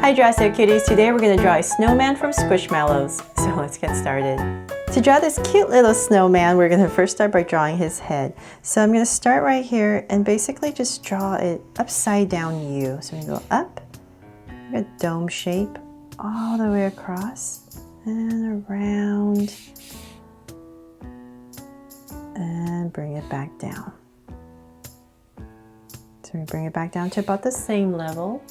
Hi Draw So Cuties, today we're going to draw a snowman from Squishmallows. So let's get started. To draw this cute little snowman, we're going to first start by drawing his head. So I'm going to start right here and basically just draw it upside down U. So I'm going to go up, a dome shape all the way across and around and bring it back down. So we bring it back down to about the same level.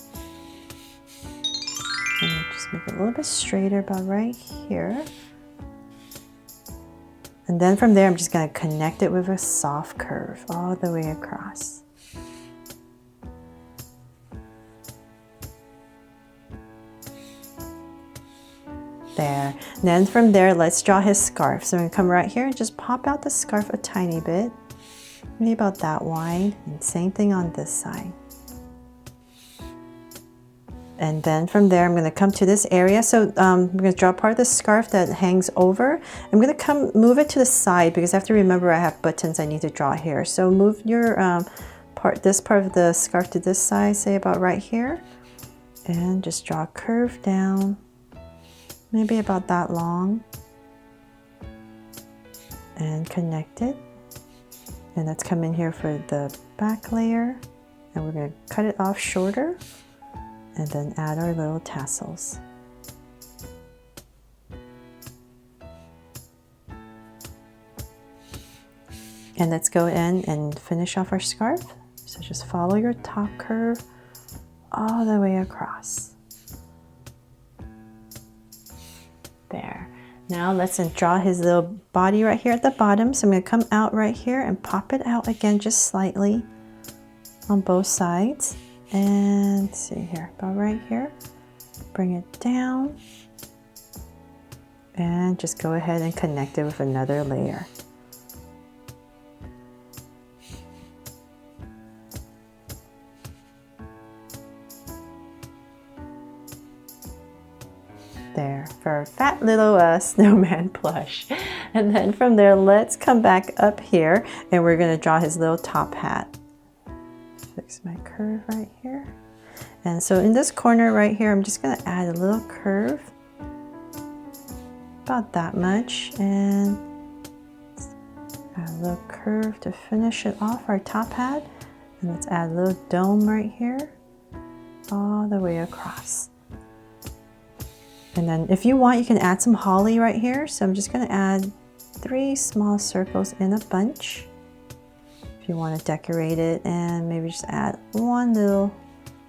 And just make it a little bit straighter about right here. And then from there, I'm just going to connect it with a soft curve all the way across. There. And then from there, let's draw his scarf. So I'm going to come right here and just pop out the scarf a tiny bit. Maybe about that wide. And same thing on this side. And then from there, I'm going to come to this area. So I'm going to draw part of the scarf that hangs over. I'm going to move it to the side because I have to remember I have buttons I need to draw here. So move your this part of the scarf to this side, say about right here. And just draw a curve down, maybe about that long. And connect it. And let's come in here for the back layer. And we're going to cut it off shorter. And then add our little tassels. And let's go in and finish off our scarf. So just follow your top curve all the way across. There. Now let's draw his little body right here at the bottom. So I'm going to come out right here and pop it out again just slightly on both sides. And see here, about right here, bring it down and just go ahead and connect it with another layer. There, for our fat little snowman plush. And then from there, let's come back up here and we're going to draw his little top hat. Fix my curve right here. And so in this corner right here, I'm just going to add a little curve. About that much. And add a little curve to finish it off, our top hat. And let's add a little dome right here. All the way across. And then if you want, you can add some holly right here. So I'm just going to add 3 small circles in a bunch. If you want to decorate it, and maybe just add one little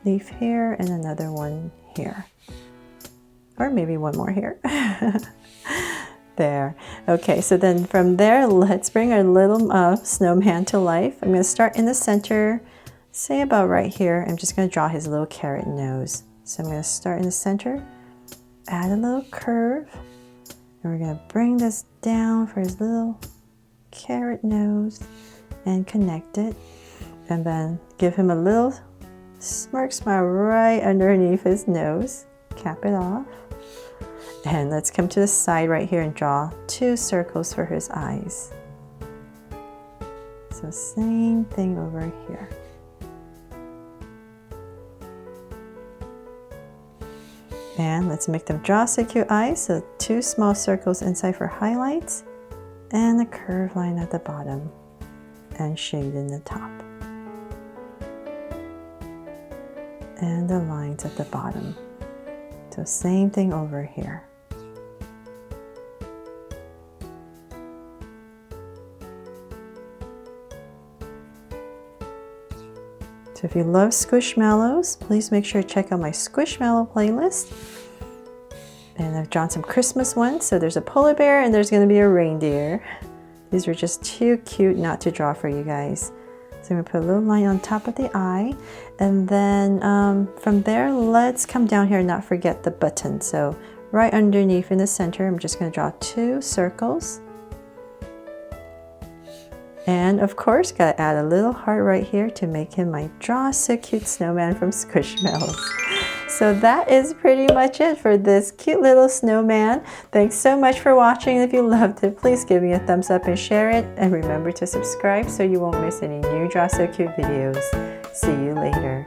leaf here and another one here. Or maybe one more here. There. Okay, so then from there, let's bring our little snowman to life. I'm going to start in the center, say about right here. I'm just going to draw his little carrot nose. So I'm going to start in the center, add a little curve, and we're going to bring this down for his little carrot nose. And connect it, and then give him a little smirk smile right underneath his nose. Cap it off, and let's come to the side right here and draw 2 circles for his eyes. So same thing over here. And let's make them draw so cute eyes. So 2 small circles inside for highlights, and the curve line at the bottom. And shade in the top. And the lines at the bottom. So same thing over here. So if you love Squishmallows, please make sure to check out my Squishmallow playlist. And I've drawn some Christmas ones. So there's a polar bear and there's going to be a reindeer. These were just too cute not to draw for you guys. So I'm going to put a little line on top of the eye. And then from there, let's come down here and not forget the button. So right underneath in the center, I'm just going to draw 2 circles. And of course, got to add a little heart right here to make him my Draw So Cute Snowman from Squishmallows. So that is pretty much it for this cute little snowman. Thanks so much for watching. If you loved it, please give me a thumbs up and share it. And remember to subscribe so you won't miss any new Draw So Cute videos. See you later.